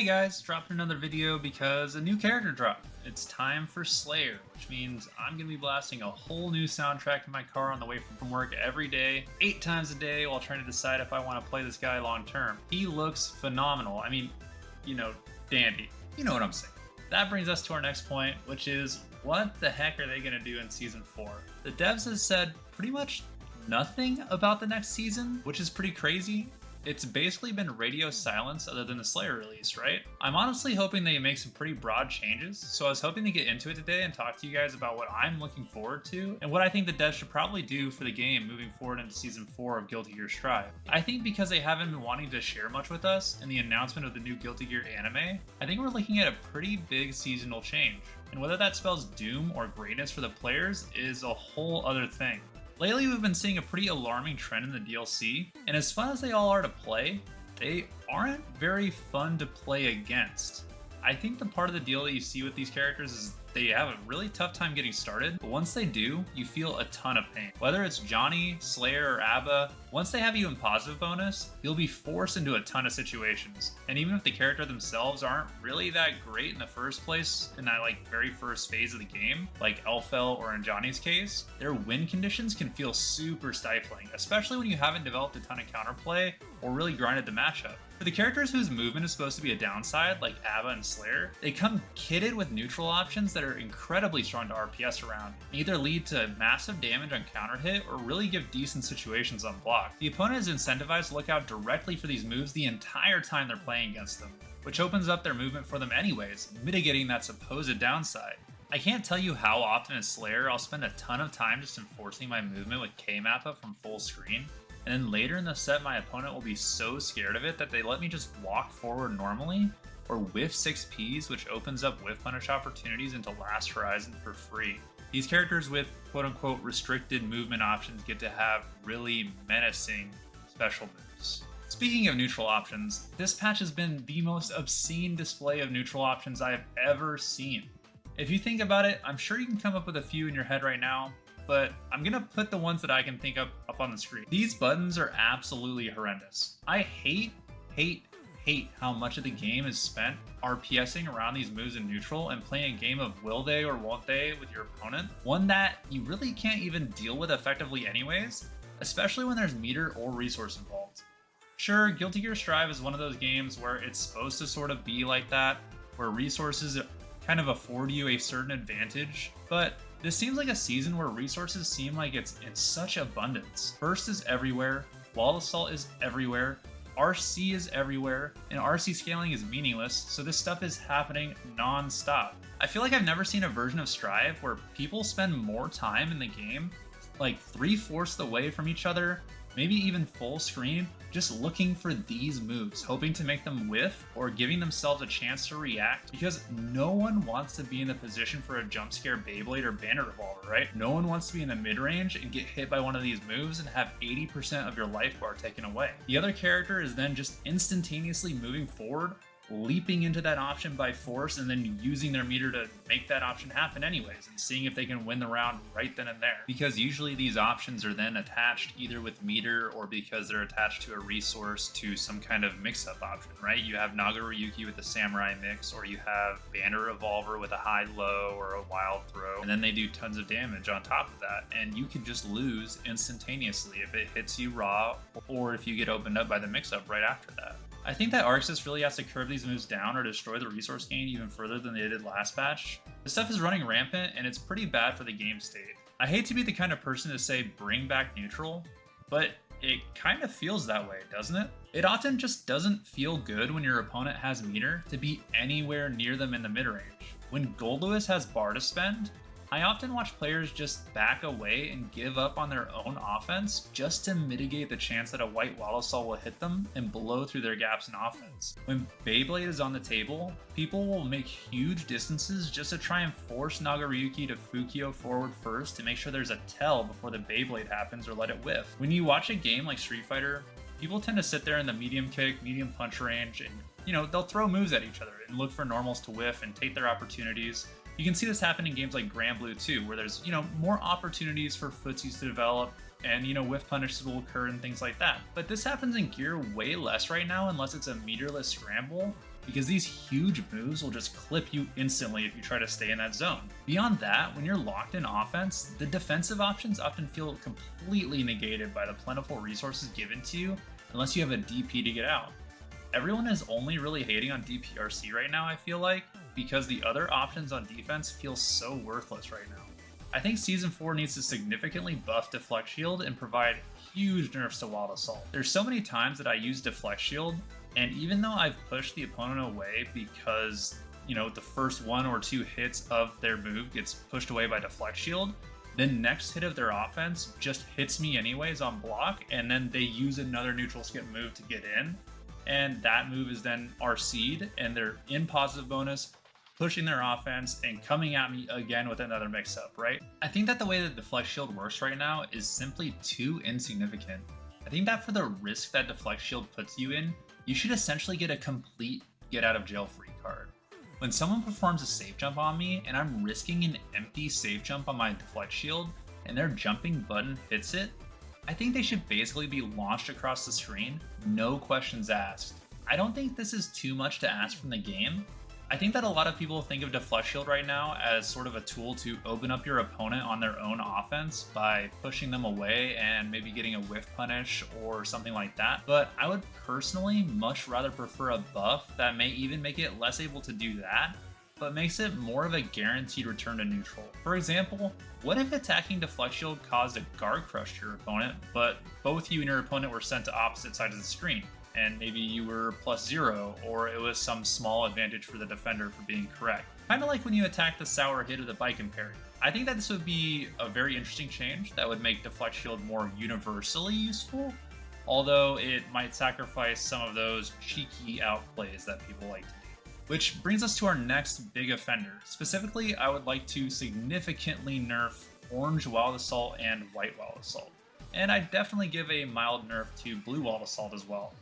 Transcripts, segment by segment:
guys, dropping another video because a new character dropped. It's time for Slayer, which means I'm going to be blasting a whole new soundtrack in my car on the way from work every day, 8 times a day, while trying to decide if I want to play this guy long term. He looks phenomenal. I mean, dandy. You know what I'm saying. That brings us to our next point, which is what the heck are they going to do in Season 4? The devs have said pretty much nothing about the next season, which is pretty crazy. It's basically been radio silence other than the Slayer release, right? I'm honestly hoping they make some pretty broad changes, so I was hoping to get into it today and talk to you guys about what I'm looking forward to and what I think the devs should probably do for the game moving forward into Season 4 of Guilty Gear Strive. I think because they haven't been wanting to share much with us in the announcement of the new Guilty Gear anime, I think we're looking at a pretty big seasonal change. And whether that spells doom or greatness for the players is a whole other thing. Lately, we've been seeing a pretty alarming trend in the DLC, and as fun as they all are to play, they aren't very fun to play against. I think the part of the deal that you see with these characters is they have a really tough time getting started, but once they do, you feel a ton of pain. Whether it's Johnny, Slayer, or Abba, once they have you in positive bonus, you'll be forced into a ton of situations. And even if the character themselves aren't really that great in the first place, in that very first phase of the game, like Elfel or in Johnny's case, their win conditions can feel super stifling, especially when you haven't developed a ton of counterplay or really grinded the matchup. For the characters whose movement is supposed to be a downside, like Abba and Slayer, they come kitted with neutral options that are incredibly strong to RPS around, and either lead to massive damage on counter hit or really give decent situations on block. The opponent is incentivized to look out directly for these moves the entire time they're playing against them, which opens up their movement for them anyways, mitigating that supposed downside. I can't tell you how often as Slayer I'll spend a ton of time just enforcing my movement with K-Mappa from full screen, and then later in the set my opponent will be so scared of it that they let me just walk forward normally, or whiff 6Ps, which opens up whiff punish opportunities into Last Horizon for free. These characters with quote-unquote restricted movement options get to have really menacing special moves. Speaking of neutral options, this patch has been the most obscene display of neutral options I have ever seen. If you think about it, I'm sure you can come up with a few in your head right now, but I'm gonna put the ones that I can think of up on the screen. These buttons are absolutely horrendous. I hate how much of the game is spent RPSing around these moves in neutral and playing a game of will they or won't they with your opponent, one that you really can't even deal with effectively anyways, especially when there's meter or resource involved. Sure, Guilty Gear Strive is one of those games where it's supposed to sort of be like that, where resources kind of afford you a certain advantage, but this seems like a season where resources seem like it's in such abundance. Burst is everywhere, Wall Assault is everywhere, RC is everywhere, and RC scaling is meaningless, so this stuff is happening non-stop. I feel like I've never seen a version of Strive where people spend more time in the game, like 3/4 the way from each other, maybe even full screen, just looking for these moves, hoping to make them whiff or giving themselves a chance to react, because no one wants to be in the position for a jump scare Beyblade or Bandit Revolver, right? No one wants to be in the mid-range and get hit by one of these moves and have 80% of your life bar taken away. The other character is then just instantaneously moving forward, leaping into that option by force, and then using their meter to make that option happen anyways, and seeing if they can win the round right then and there. Because usually these options are then attached either with meter or because they're attached to a resource to some kind of mix-up option, right? You have Nagaryuki with the Samurai mix, or you have Bandit Revolver with a high-low or a wild throw, and then they do tons of damage on top of that, and you can just lose instantaneously if it hits you raw, or if you get opened up by the mix-up right after that. I think that Arxis really has to curve these moves down or destroy the resource gain even further than they did last patch. This stuff is running rampant and it's pretty bad for the game state. I hate to be the kind of person to say bring back neutral, but it kind of feels that way, doesn't it? It often just doesn't feel good when your opponent has meter to be anywhere near them in the mid-range. When Gold Lewis has bar to spend, I often watch players just back away and give up on their own offense just to mitigate the chance that a white Wall Assault will hit them and blow through their gaps in offense. When Beyblade is on the table, people will make huge distances just to try and force Nagaryuki to Fukio forward first to make sure there's a tell before the Beyblade happens or let it whiff. When you watch a game like Street Fighter, people tend to sit there in the medium kick, medium punch range, and they'll throw moves at each other and look for normals to whiff and take their opportunities. You can see this happen in games like Grand Blue too, where there's, more opportunities for footsies to develop and, whiff punishes will occur and things like that. But this happens in Gear way less right now unless it's a meterless scramble, because these huge moves will just clip you instantly if you try to stay in that zone. Beyond that, when you're locked in offense, the defensive options often feel completely negated by the plentiful resources given to you unless you have a DP to get out. Everyone is only really hating on DPRC right now, I feel like, because the other options on defense feel so worthless right now. I think Season 4 needs to significantly buff Deflect Shield and provide huge nerfs to Wild Assault. There's so many times that I use Deflect Shield, and even though I've pushed the opponent away because, the first 1 or 2 hits of their move gets pushed away by Deflect Shield, the next hit of their offense just hits me anyways on block, and then they use another neutral skip move to get in, and that move is then RC'd, and they're in positive bonus, pushing their offense, and coming at me again with another mix-up, right? I think that the way that Deflect Shield works right now is simply too insignificant. I think that for the risk that Deflect Shield puts you in, you should essentially get a complete get-out-of-jail-free card. When someone performs a safe jump on me, and I'm risking an empty safe jump on my Deflect Shield, and their jumping button hits it, I think they should basically be launched across the screen, no questions asked. I don't think this is too much to ask from the game. I think that a lot of people think of Deflect Shield right now as sort of a tool to open up your opponent on their own offense by pushing them away and maybe getting a whiff punish or something like that. But I would personally much rather prefer a buff that may even make it less able to do that, but makes it more of a guaranteed return to neutral. For example, what if attacking Deflect Shield caused a guard crush to your opponent, but both you and your opponent were sent to opposite sides of the screen? And maybe you were +0, or it was some small advantage for the defender for being correct. Kind of like when you attack the sour hit of the bike and parry. I think that this would be a very interesting change that would make Deflect Shield more universally useful, although it might sacrifice some of those cheeky outplays that people like to do. Which brings us to our next big offender. Specifically, I would like to significantly nerf Orange Wild Assault and White Wild Assault. And I'd definitely give a mild nerf to Blue Wild Assault as well.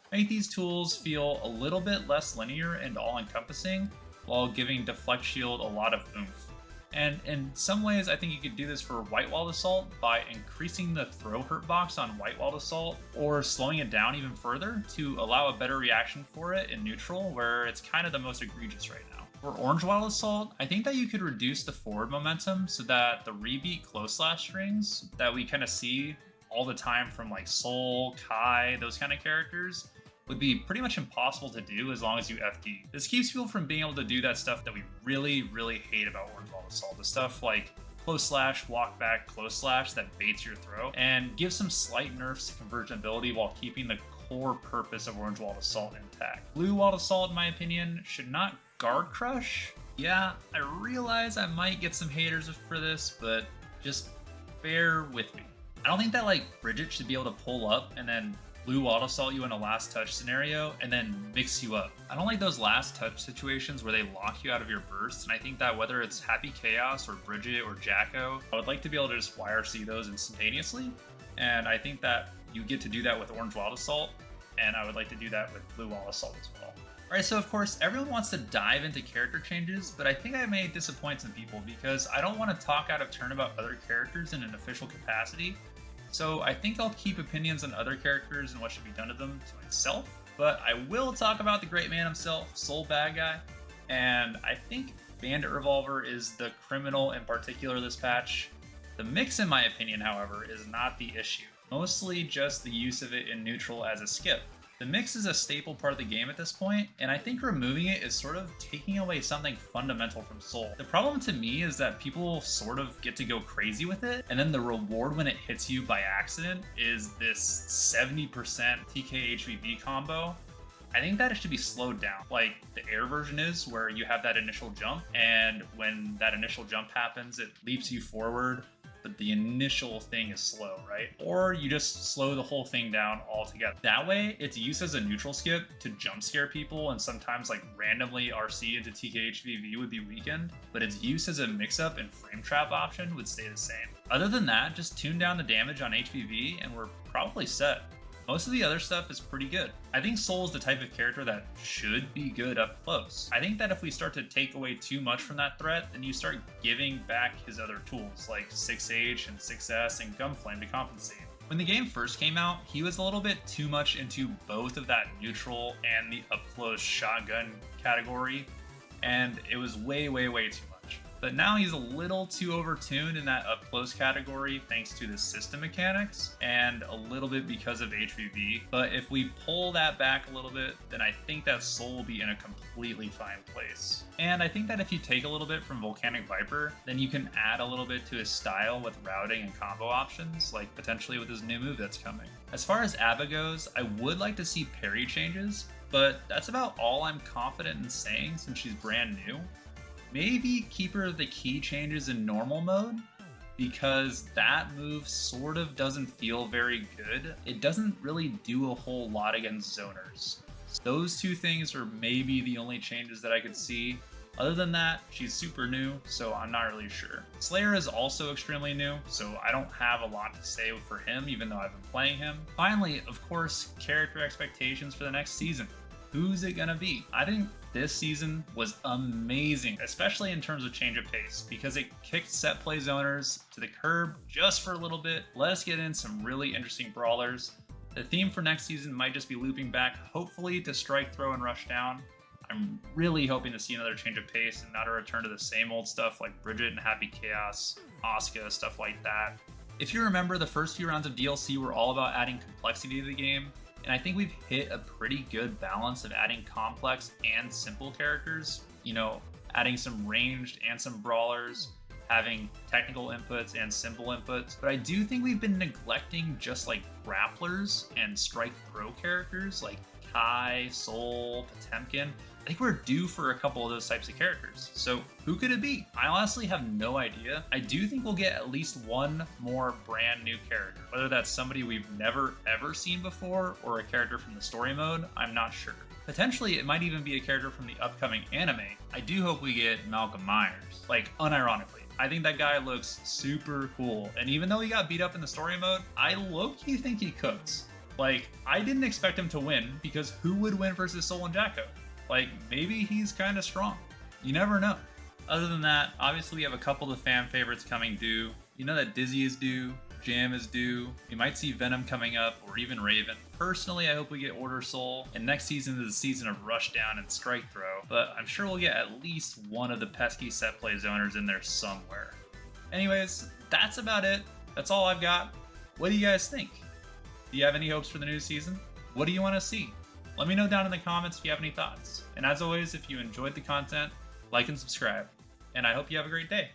Make these tools feel a little bit less linear and all-encompassing, while giving Deflect Shield a lot of oomph. And in some ways, I think you could do this for White Wild Assault by increasing the throw hurt box on White Wild Assault, or slowing it down even further to allow a better reaction for it in neutral, where it's kind of the most egregious right now. For Orange Wild Assault, I think that you could reduce the forward momentum so that the rebeat close slash strings that we kind of see all the time from like Soul, Kai, those kind of characters, would be pretty much impossible to do as long as you FD. This keeps people from being able to do that stuff that we really, really hate about Orange Wild Assault. The stuff like close slash, walk back, close slash that baits your throw, and give some slight nerfs to conversion ability while keeping the core purpose of Orange Wild Assault intact. Blue Wild Assault, in my opinion, should not guard crush. Yeah, I realize I might get some haters for this, but just bear with me. I don't think that Bridget should be able to pull up and then Blue Wild Assault you in a last touch scenario and then mix you up. I don't like those last touch situations where they lock you out of your bursts, and I think that whether it's Happy Chaos or Bridget or Jacko, I would like to be able to just YRC those instantaneously, and I think that you get to do that with Orange Wild Assault, and I would like to do that with Blue Wild Assault as well. Alright, so of course, everyone wants to dive into character changes, but I think I may disappoint some people because I don't want to talk out of turn about other characters in an official capacity. So I think I'll keep opinions on other characters and what should be done to them to myself, but I will talk about the great man himself, Soul Bad Guy, and I think Bandit Revolver is the criminal in particular this patch. The mix, in my opinion, however, is not the issue, mostly just the use of it in neutral as a skip. The mix is a staple part of the game at this point, and I think removing it is sort of taking away something fundamental from Soul. The problem to me is that people sort of get to go crazy with it, and then the reward when it hits you by accident is this 70% TK HVV combo. I think that it should be slowed down, like the air version is, where you have that initial jump, and when that initial jump happens, it leaps you forward, but the initial thing is slow, right? Or you just slow the whole thing down altogether. That way, its use as a neutral skip to jump scare people and sometimes randomly RC into TKHVV would be weakened, but its use as a mix-up and frame trap option would stay the same. Other than that, just tune down the damage on HVV and we're probably set. Most of the other stuff is pretty good. I think Soul is the type of character that should be good up close. I think that if we start to take away too much from that threat, then you start giving back his other tools like 6H and 6S and Gunflame to compensate. When the game first came out, he was a little bit too much into both of that neutral and the up-close shotgun category, and it was way too much. But now he's a little too overtuned in that up-close category thanks to the system mechanics and a little bit because of HVV. But if we pull that back a little bit, then I think that Soul will be in a completely fine place. And I think that if you take a little bit from Volcanic Viper, then you can add a little bit to his style with routing and combo options, like potentially with his new move that's coming. As far as Abba goes, I would like to see parry changes, but that's about all I'm confident in saying since she's brand new. Maybe Keeper of the Key changes in normal mode, because that move sort of doesn't feel very good. It doesn't really do a whole lot against zoners. So those two things are maybe the only changes that I could see. Other than that, she's super new, so I'm not really sure. Slayer is also extremely new, so I don't have a lot to say for him, even though I've been playing him. Finally, of course, character expectations for the next season. Who's it gonna be? I think this season was amazing, especially in terms of change of pace, because it kicked set play zoners to the curb just for a little bit, let us get in some really interesting brawlers. The theme for next season might just be looping back, hopefully to strike, throw, and rush down. I'm really hoping to see another change of pace and not a return to the same old stuff like Bridget and Happy Chaos, Asuka, stuff like that. If you remember, the first few rounds of DLC were all about adding complexity to the game, and I think we've hit a pretty good balance of adding complex and simple characters. You know, adding some ranged and some brawlers, having technical inputs and simple inputs. But I do think we've been neglecting just like grapplers and strike throw characters like Kai, Soul, Potemkin. I think we're due for a couple of those types of characters. So who could it be? I honestly have no idea. I do think we'll get at least one more brand new character. Whether that's somebody we've never ever seen before or a character from the story mode, I'm not sure. Potentially, it might even be a character from the upcoming anime. I do hope we get Malcolm Myers, like unironically. I think that guy looks super cool. And even though he got beat up in the story mode, I low-key think he cooks. Like, I didn't expect him to win because who would win versus Soul and Jacko? Like, maybe he's kind of strong. You never know. Other than that, obviously we have a couple of fan favorites coming due. You know that Dizzy is due, Jam is due, we might see Venom coming up, or even Raven. Personally, I hope we get Order Soul, and next season is the season of Rushdown and Strike Throw, but I'm sure we'll get at least one of the pesky set play zoners in there somewhere. Anyways, that's about it. That's all I've got. What do you guys think? Do you have any hopes for the new season? What do you want to see? Let me know down in the comments if you have any thoughts. And as always, if you enjoyed the content, like and subscribe. And I hope you have a great day.